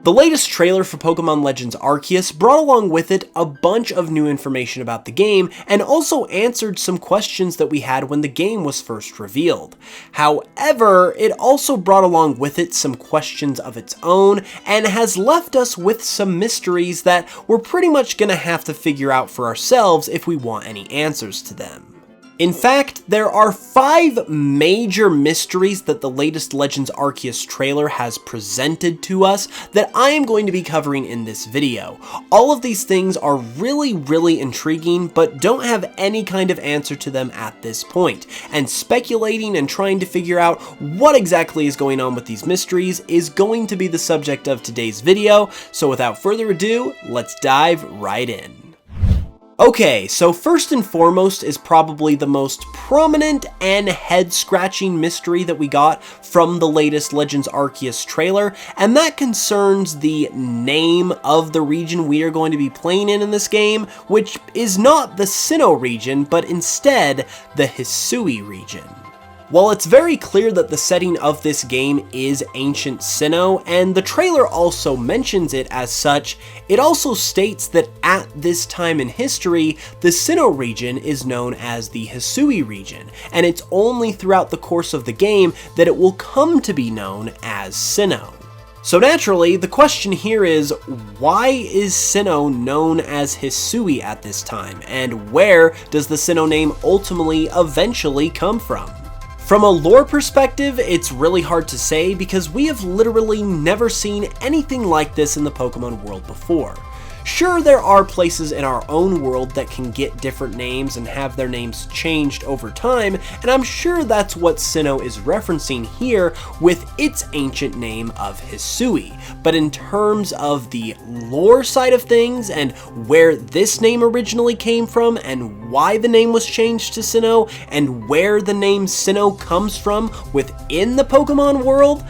The latest trailer for Pokemon Legends Arceus brought along with it a bunch of new information about the game and also answered some questions that we had when the game was first revealed. However, it also brought along with it some questions of its own and has left us with some mysteries that we're pretty much gonna have to figure out for ourselves if we want any answers to them. In fact, there are 5 major mysteries that the latest Legends Arceus trailer has presented to us that I am going to be covering in this video. All of these things are really intriguing, but don't have any kind of answer to them at this point, and speculating and trying to figure out what exactly is going on with these mysteries is going to be the subject of today's video, so without further ado, let's dive right in. Okay, so first and foremost is probably the most prominent and head-scratching mystery that we got from the latest Legends Arceus trailer, and that concerns the name of the region we are going to be playing in this game, which is not the Sinnoh region, but instead the Hisui region. While it's very clear that the setting of this game is ancient Sinnoh, and the trailer also mentions it as such, it also states that at this time in history, the Sinnoh region is known as the Hisui region, and it's only throughout the course of the game that it will come to be known as Sinnoh. So naturally, the question here is, why is Sinnoh known as Hisui at this time, and where does the Sinnoh name ultimately eventually come from? From a lore perspective, it's really hard to say because we have literally never seen anything like this in the Pokemon world before. Sure, there are places in our own world that can get different names and have their names changed over time, and I'm sure that's what Sinnoh is referencing here with its ancient name of Hisui. But in terms of the lore side of things and where this name originally came from and why the name was changed to Sinnoh and where the name Sinnoh comes from within the Pokemon world,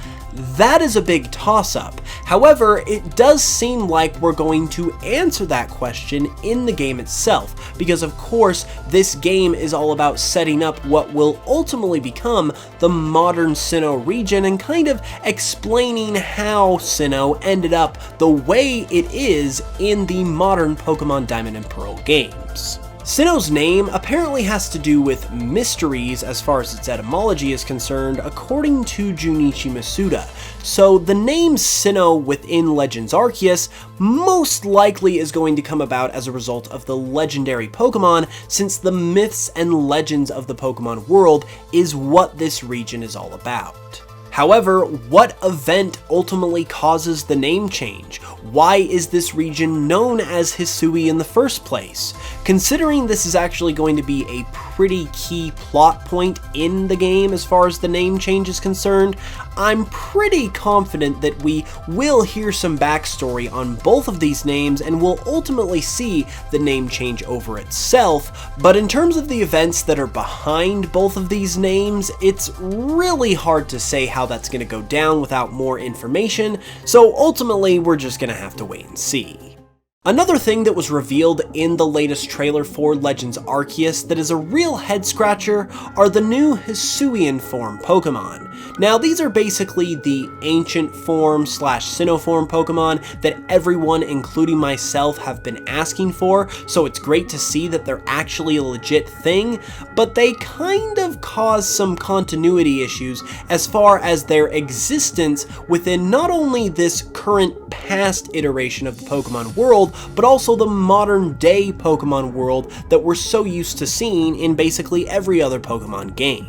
that is a big toss-up. However, it does seem like we're going to answer that question in the game itself, because of course, this game is all about setting up what will ultimately become the modern Sinnoh region and kind of explaining how Sinnoh ended up the way it is in the modern Pokemon Diamond and Pearl games. Sinnoh's name apparently has to do with mysteries as far as its etymology is concerned, according to Junichi Masuda. So the name Sinnoh within Legends Arceus most likely is going to come about as a result of the legendary Pokemon, since the myths and legends of the Pokemon world is what this region is all about. However, what event ultimately causes the name change? Why is this region known as Hisui in the first place? Considering this is actually going to be a pretty key plot point in the game as far as the name change is concerned, I'm pretty confident that we will hear some backstory on both of these names and will ultimately see the name change over itself, but in terms of the events that are behind both of these names, it's really hard to say how that's going to go down without more information, so ultimately we're just going to have to wait and see. Another thing that was revealed in the latest trailer for Legends Arceus that is a real head-scratcher are the new Hisuian form Pokemon. Now, these are basically the ancient form / Sinnoh form Pokemon that everyone, including myself, have been asking for, so it's great to see that they're actually a legit thing, but they kind of cause some continuity issues as far as their existence within not only this current past iteration of the Pokemon world, but also the modern day Pokemon world that we're so used to seeing in basically every other Pokemon game.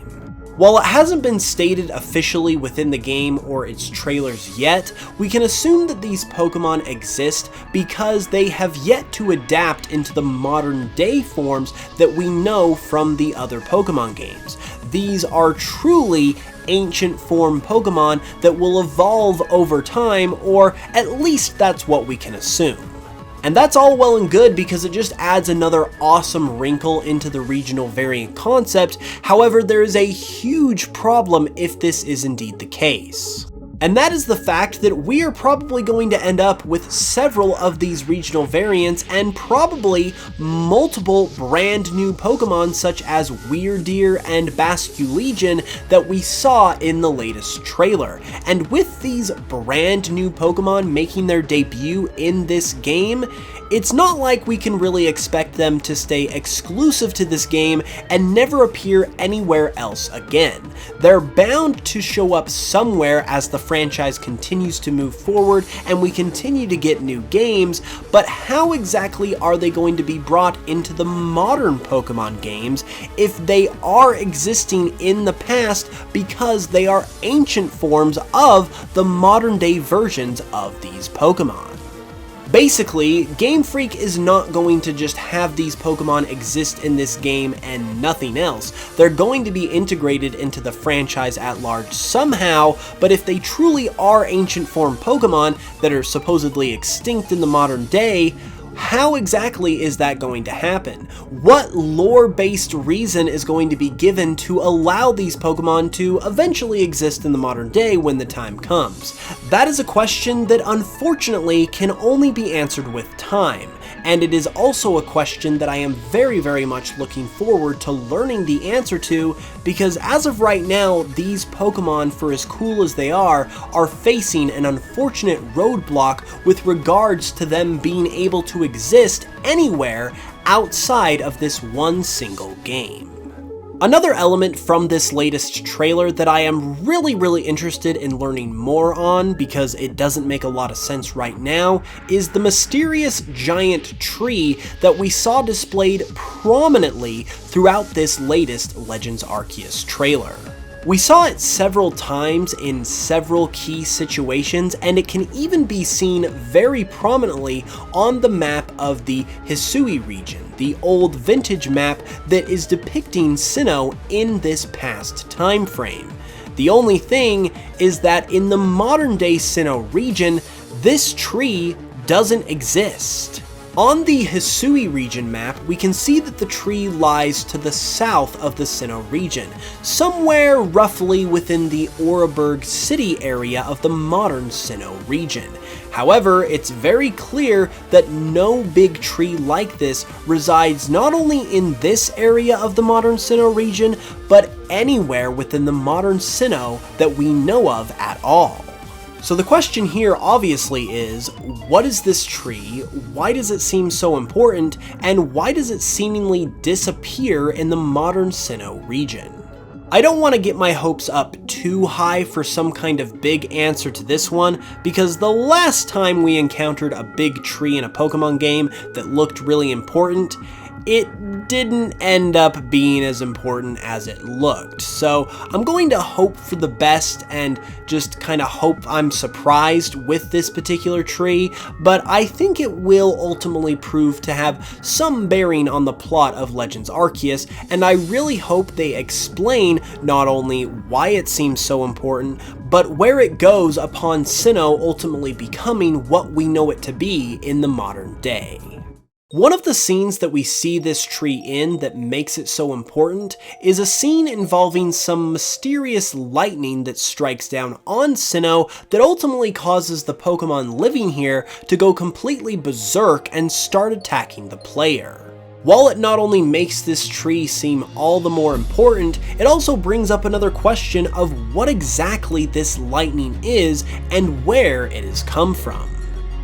While it hasn't been stated officially within the game or its trailers yet, we can assume that these Pokemon exist because they have yet to adapt into the modern day forms that we know from the other Pokemon games. These are truly ancient form Pokemon that will evolve over time, or at least that's what we can assume. And that's all well and good because it just adds another awesome wrinkle into the regional variant concept. However, there is a huge problem if this is indeed the case. And that is the fact that we are probably going to end up with several of these regional variants and probably multiple brand new Pokemon such as Weirdeer and Basculegion that we saw in the latest trailer. And with these brand new Pokemon making their debut in this game, it's not like we can really expect them to stay exclusive to this game and never appear anywhere else again. They're bound to show up somewhere as the franchise continues to move forward and we continue to get new games, but how exactly are they going to be brought into the modern Pokemon games if they are existing in the past because they are ancient forms of the modern day versions of these Pokemon? Basically, Game Freak is not going to just have these Pokemon exist in this game and nothing else. They're going to be integrated into the franchise at large somehow, but if they truly are ancient form Pokemon that are supposedly extinct in the modern day, how exactly is that going to happen? What lore-based reason is going to be given to allow these Pokemon to eventually exist in the modern day when the time comes? That is a question that unfortunately can only be answered with time. And it is also a question that I am very much looking forward to learning the answer to, because as of right now, these Pokemon, for as cool as they are facing an unfortunate roadblock with regards to them being able to exist anywhere outside of this one single game. Another element from this latest trailer that I am really interested in learning more on, because it doesn't make a lot of sense right now, is the mysterious giant tree that we saw displayed prominently throughout this latest Legends Arceus trailer. We saw it several times in several key situations, and it can even be seen very prominently on the map of the Hisui region, the old vintage map that is depicting Sinnoh in this past time frame. The only thing is that in the modern day Sinnoh region, this tree doesn't exist. On the Hisui region map, we can see that the tree lies to the south of the Sinnoh region, somewhere roughly within the Oreburgh city area of the modern Sinnoh region. However, it's very clear that no big tree like this resides not only in this area of the modern Sinnoh region, but anywhere within the modern Sinnoh that we know of at all. So the question here obviously is, what is this tree, why does it seem so important, and why does it seemingly disappear in the modern Sinnoh region? I don't want to get my hopes up too high for some kind of big answer to this one, because the last time we encountered a big tree in a Pokemon game that looked really important, it didn't end up being as important as it looked. So I'm going to hope for the best and just kind of hope I'm surprised with this particular tree, but I think it will ultimately prove to have some bearing on the plot of Legends Arceus, and I really hope they explain not only why it seems so important, but where it goes upon Sinnoh ultimately becoming what we know it to be in the modern day. One of the scenes that we see this tree in that makes it so important is a scene involving some mysterious lightning that strikes down on Sinnoh that ultimately causes the Pokemon living here to go completely berserk and start attacking the player. While it not only makes this tree seem all the more important, it also brings up another question of what exactly this lightning is and where it has come from.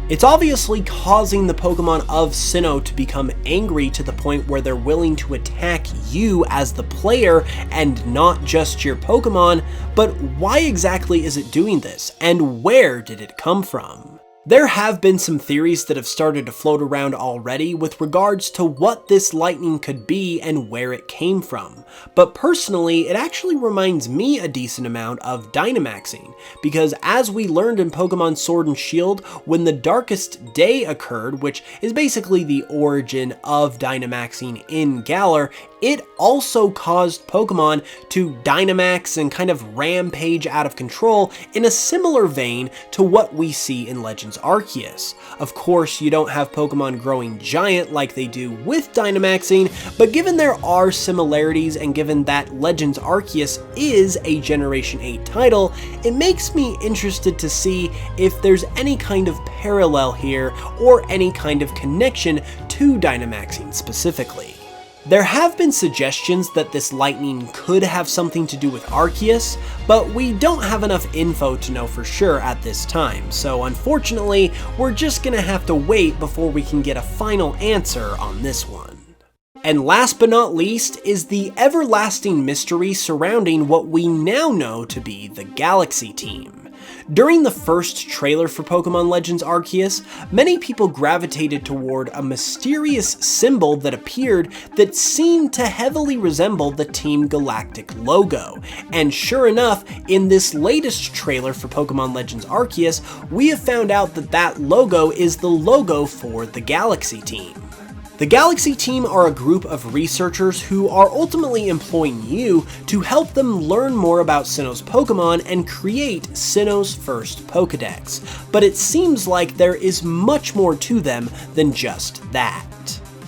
It's obviously causing the Pokemon of Sinnoh to become angry to the point where they're willing to attack you as the player and not just your Pokemon, but why exactly is it doing this, and where did it come from? There have been some theories that have started to float around already with regards to what this lightning could be and where it came from, but personally it actually reminds me a decent amount of Dynamaxing, because as we learned in Pokemon Sword and Shield, when the Darkest Day occurred, which is basically the origin of Dynamaxing in Galar, it also caused Pokemon to Dynamax and kind of rampage out of control in a similar vein to what we see in Legends Arceus. Of course, you don't have Pokemon growing giant like they do with Dynamaxing, but given there are similarities and given that Legends Arceus is a Generation 8 title, it makes me interested to see if there's any kind of parallel here or any kind of connection to Dynamaxing specifically. There have been suggestions that this lightning could have something to do with Arceus, but we don't have enough info to know for sure at this time, so unfortunately, we're just gonna have to wait before we can get a final answer on this one. And last but not least is the everlasting mystery surrounding what we now know to be the Galaxy Team. During the first trailer for Pokemon Legends Arceus, many people gravitated toward a mysterious symbol that appeared that seemed to heavily resemble the Team Galactic logo. And sure enough, in this latest trailer for Pokemon Legends Arceus, we have found out that that logo is the logo for the Galaxy Team. The Galaxy Team are a group of researchers who are ultimately employing you to help them learn more about Sinnoh's Pokemon and create Sinnoh's first Pokedex, but it seems like there is much more to them than just that.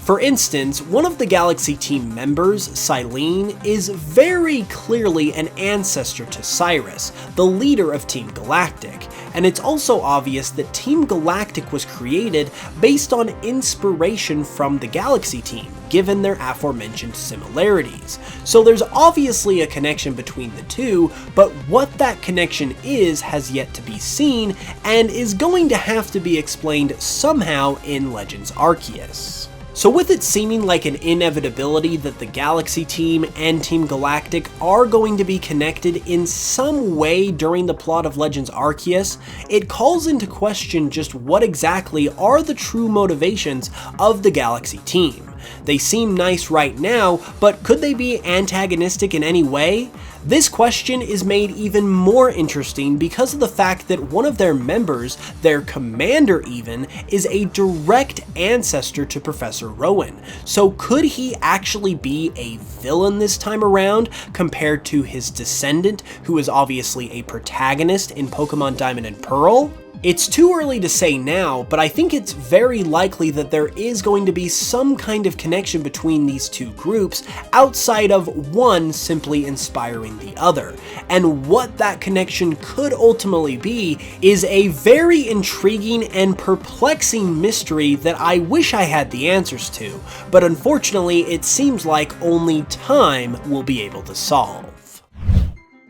For instance, one of the Galaxy Team members, Silene, is very clearly an ancestor to Cyrus, the leader of Team Galactic, and it's also obvious that Team Galactic was created based on inspiration from the Galaxy Team, given their aforementioned similarities. So there's obviously a connection between the two, but what that connection is has yet to be seen, and is going to have to be explained somehow in Legends Arceus. So with it seeming like an inevitability that the Galaxy Team and Team Galactic are going to be connected in some way during the plot of Legends Arceus, it calls into question just what exactly are the true motivations of the Galaxy Team. They seem nice right now, but could they be antagonistic in any way? This question is made even more interesting because of the fact that one of their members, their commander even, is a direct ancestor to Professor Rowan. So could he actually be a villain this time around compared to his descendant, who is obviously a protagonist in Pokemon Diamond and Pearl? It's too early to say now, but I think it's very likely that there is going to be some kind of connection between these two groups outside of one simply inspiring the other. And what that connection could ultimately be is a very intriguing and perplexing mystery that I wish I had the answers to, but unfortunately it seems like only time will be able to solve.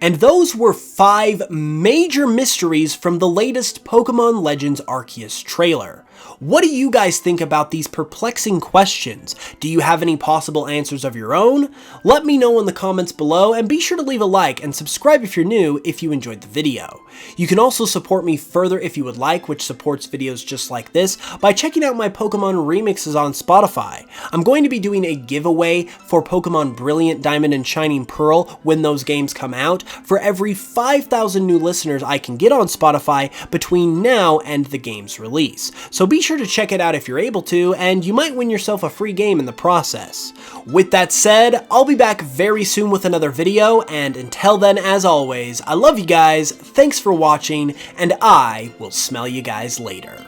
And those were 5 major mysteries from the latest Pokemon Legends Arceus trailer. What do you guys think about these perplexing questions? Do you have any possible answers of your own? Let me know in the comments below, and be sure to leave a like and subscribe if you're new if you enjoyed the video. You can also support me further if you would like, which supports videos just like this, by checking out my Pokemon remixes on Spotify. I'm going to be doing a giveaway for Pokemon Brilliant Diamond and Shining Pearl when those games come out. For every 5,000 new listeners I can get on Spotify between now and the game's release. So be sure to check it out if you're able to, and you might win yourself a free game in the process. With that said, I'll be back very soon with another video, and until then, as always, I love you guys, thanks for watching, and I will smell you guys later.